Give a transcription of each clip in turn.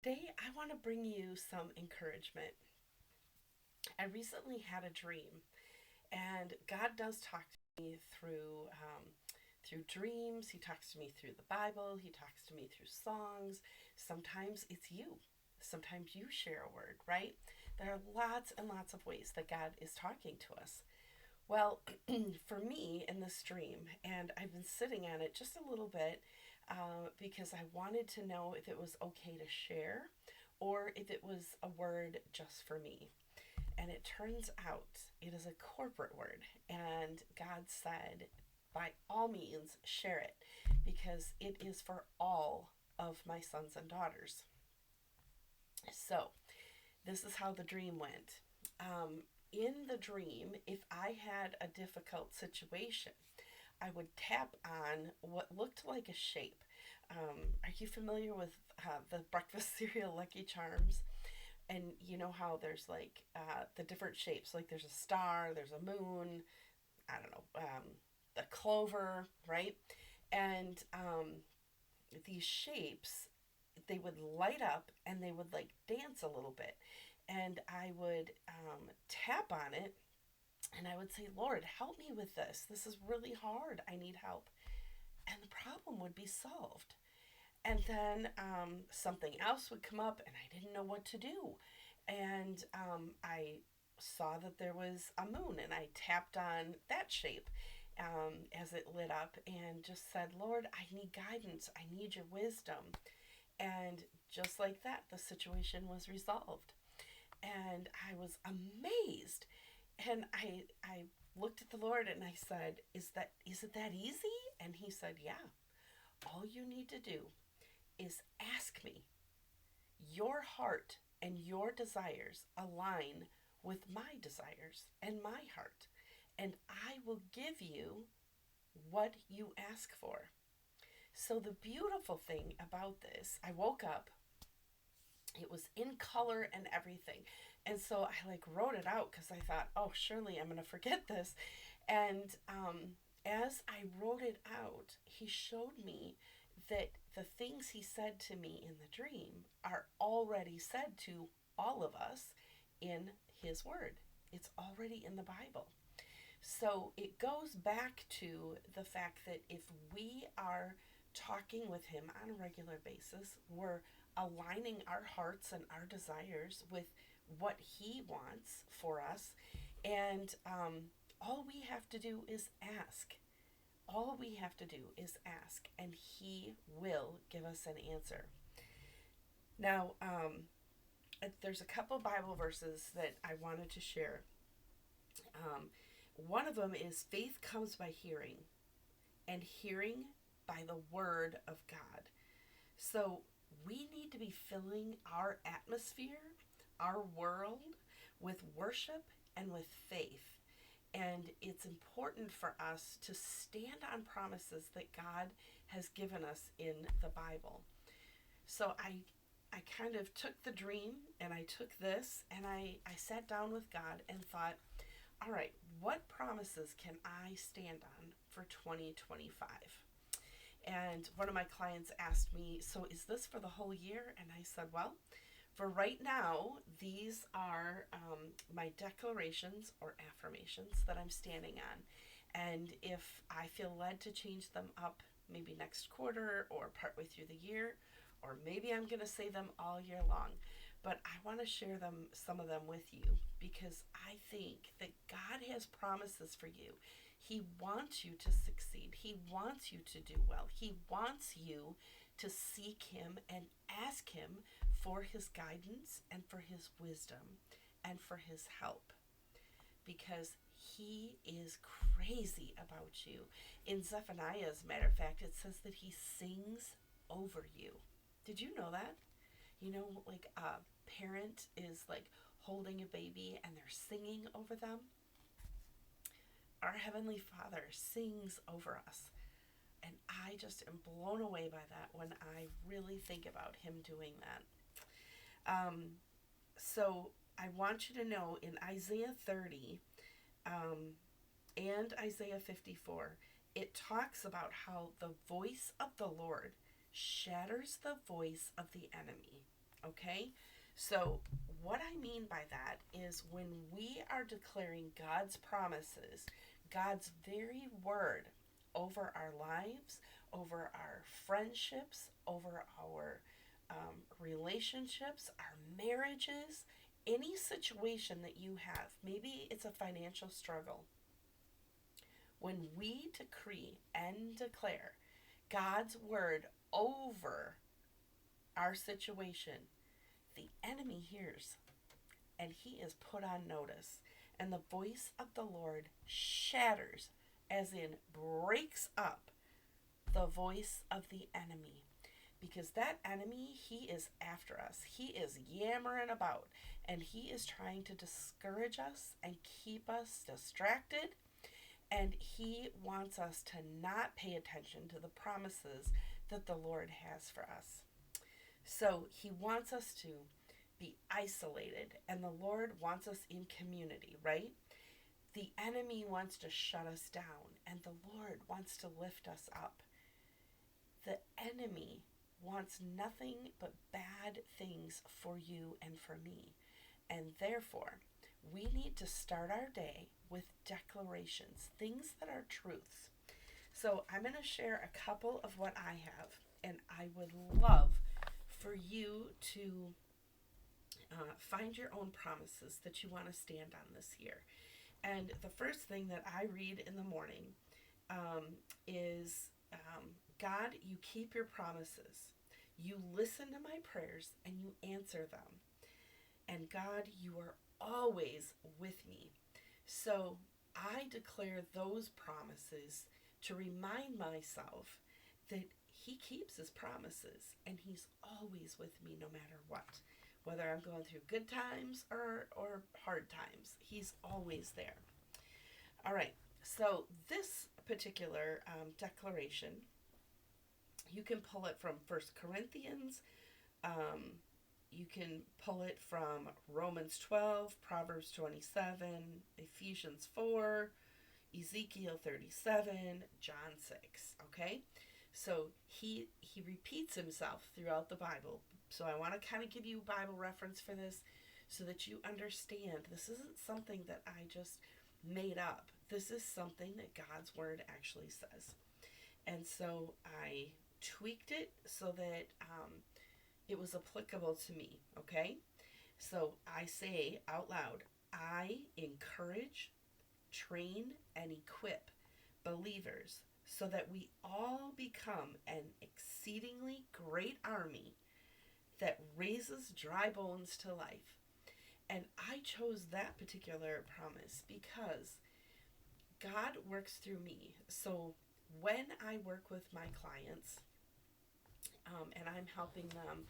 Today, I want to bring you some encouragement. I recently had a dream, and God does talk to me through dreams. He talks to me through the Bible. He talks to me through songs. Sometimes it's you. Sometimes you share a word, right? There are lots and lots of ways that God is talking to us. Well, for me in this dream, and I've been sitting on it just a little bit because I wanted to know if it was okay to share or if it was a word just for me. And it turns out it is a corporate word. And God said, by all means, share it because it is for all of my sons and daughters. So, this is how the dream went. In the dream, if I had a difficult situation, I would tap on what looked like a shape. Are you familiar with the breakfast cereal Lucky Charms? And you know how there's like the different shapes, like there's a star, there's a moon, I don't know, the clover, right? And these shapes, they would light up and they would like dance a little bit. And I would tap on it and I would say, Lord, help me with this. This is really hard. I need help. And the problem would be solved. And then something else would come up and I didn't know what to do. And I saw that there was a moon and I tapped on that shape as it lit up and just said, Lord, I need guidance. I need your wisdom. And just like that, the situation was resolved. And I was amazed. And I looked at the Lord and I said, is it that easy? And he said, yeah. All you need to do is ask me. Your heart and your desires align with my desires and my heart, and I will give you what you ask for. So, the beautiful thing about this, I woke up, it was in color and everything. And so I like wrote it out because I thought, oh, surely I'm going to forget this. And as I wrote it out, he showed me that the things he said to me in the dream are already said to all of us in his word. It's already in the Bible. So it goes back to the fact that if we are talking with him on a regular basis, we're aligning our hearts and our desires with what he wants for us. And all we have to do is ask. All we have to do is ask, and he will give us an answer. Now, there's a couple Bible verses that I wanted to share. One of them is faith comes by hearing, and hearing by the word of God. So we need to be filling our atmosphere, our world, with worship and with faith. And it's important for us to stand on promises that God has given us in the Bible. So I kind of took the dream and I took this and I sat down with God and thought, all right, what promises can I stand on for 2025? And one of my clients asked me, so is this for the whole year? And I said, well, for right now, these are my declarations or affirmations that I'm standing on. And if I feel led to change them up maybe next quarter or partway through the year, or maybe I'm going to say them all year long. But I want to share them, some of them with you, because I think that God has promises for you. He wants you to succeed. He wants you to do well. He wants you to seek him and ask him for his guidance and for his wisdom and for his help, because he is crazy about you. In Zephaniah, as a matter of fact, it says that he sings over you. Did you know that? You know, like a parent is like holding a baby and they're singing over them. Our Heavenly Father sings over us. And I just am blown away by that when I really think about him doing that. So I want you to know in Isaiah 30 and Isaiah 54, it talks about how the voice of the Lord shatters the voice of the enemy. Okay? So, what I mean by that is when we are declaring God's promises, God's very word over our lives, over our friendships, over our relationships, our marriages, any situation that you have, maybe it's a financial struggle. When we decree and declare God's word over our situation, the enemy hears and he is put on notice. And the voice of the Lord shatters, as in breaks up, the voice of the enemy. Because that enemy, he is after us. He is yammering about and he is trying to discourage us and keep us distracted. And he wants us to not pay attention to the promises that the Lord has for us. So he wants us to be isolated, and the Lord wants us in community, right? The enemy wants to shut us down, and the Lord wants to lift us up. The enemy wants nothing but bad things for you and for me. And therefore, we need to start our day with declarations, things that are truths. So I'm going to share a couple of what I have, and I would love for you to find your own promises that you want to stand on this year. And the first thing that I read in the morning is God, you keep your promises. You listen to my prayers and you answer them. And God, you are always with me. So I declare those promises to remind myself that he keeps his promises and he's always with me no matter what. Whether I'm going through good times or hard times, he's always there. All right, so this particular declaration, you can pull it from 1 Corinthians. You can pull it from Romans 12, Proverbs 27, Ephesians 4, Ezekiel 37, John 6, okay? So he repeats himself throughout the Bible. So I want to kind of give you Bible reference for this so that you understand this isn't something that I just made up. This is something that God's word actually says. And so I tweaked it so that it was applicable to me, okay? So I say out loud, I encourage, train, and equip believers so that we all become an exceedingly great army that raises dry bones to life. And I chose that particular promise because God works through me. So when I work with my clients, and I'm helping them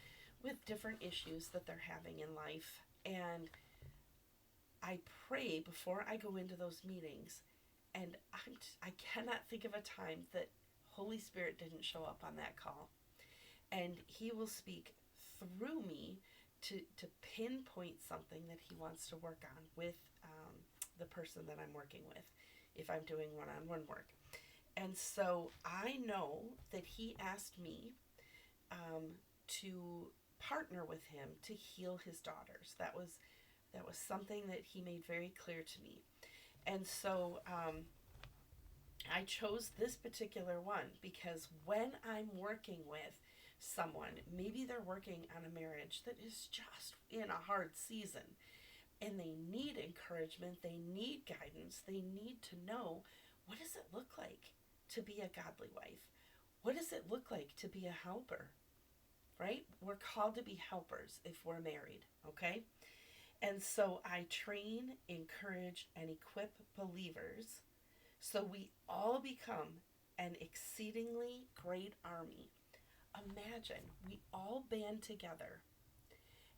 with different issues that they're having in life, and I pray before I go into those meetings, and I cannot think of a time that Holy Spirit didn't show up on that call. And he will speak through me to pinpoint something that he wants to work on with the person that I'm working with, if I'm doing one-on-one work. And so I know that he asked me to partner with him to heal his daughters. That was something that he made very clear to me. And so I chose this particular one because when I'm working with someone, maybe they're working on a marriage that is just in a hard season and they need encouragement, they need guidance, they need to know, what does it look like to be a godly wife? What does it look like to be a helper? Right? We're called to be helpers if we're married, okay? And so I train, encourage, and equip believers so we all become an exceedingly great army. Imagine we all band together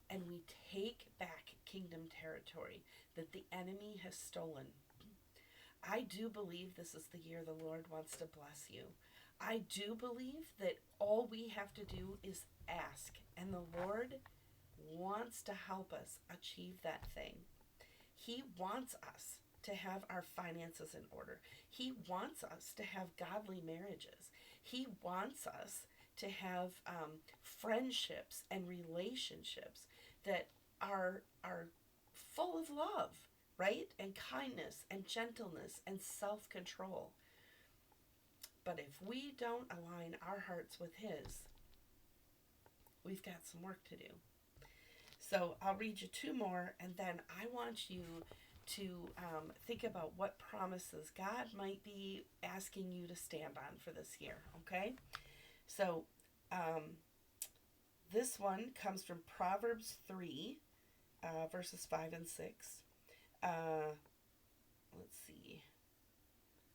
and we take back kingdom territory that the enemy has stolen. I do believe this is the year the Lord wants to bless you. I do believe that all we have to do is ask, and the Lord wants to help us achieve that thing. He wants us to have our finances in order. He wants us to have godly marriages. He wants us to have friendships and relationships that are full of love, right? And kindness and gentleness and self-control. But if we don't align our hearts with His, we've got some work to do. So I'll read you two more, and then I want you to think about what promises God might be asking you to stand on for this year, okay? So this one comes from Proverbs 3, verses 5 and 6. Let's see.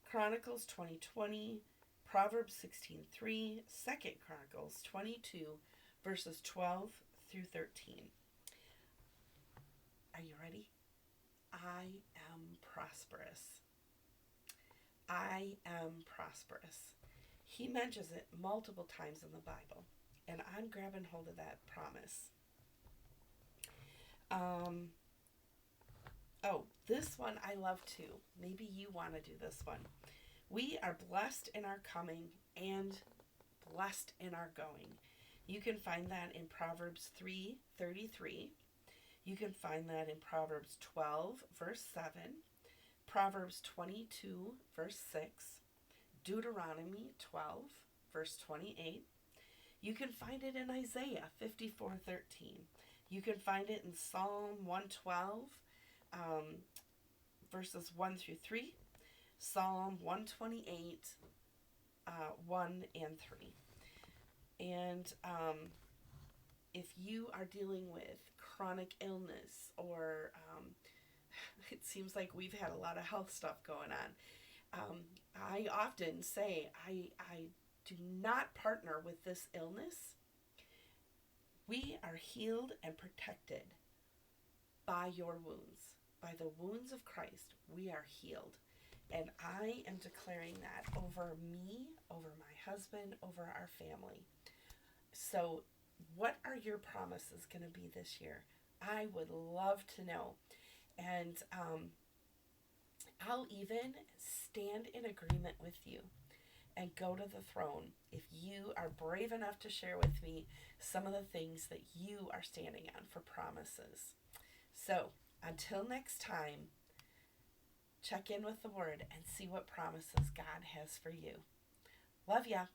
Chronicles 20:20, Proverbs 16:3, 2 Chronicles 22, verses 12 through 13. Are you ready? I am prosperous. I am prosperous. He mentions it multiple times in the Bible, and I'm grabbing hold of that promise. This one I love too. Maybe you want to do this one. We are blessed in our coming and blessed in our going. You can find that in Proverbs 3:33. You can find that in Proverbs 12, verse 7, Proverbs 22, verse 6, Deuteronomy 12, verse 28. You can find it in Isaiah 54:13. You can find it in Psalm 112, verses 1 through 3, Psalm 128, 1 and 3. And if you are dealing with chronic illness, or it seems like we've had a lot of health stuff going on, I often say I do not partner with this illness. We are healed and protected by your wounds. By the wounds of Christ, we are healed. And I am declaring that over me, over my husband, over our family. So what are your promises going to be this year? I would love to know. And I'll even stand in agreement with you and go to the throne if you are brave enough to share with me some of the things that you are standing on for promises. So until next time, check in with the Word and see what promises God has for you. Love ya.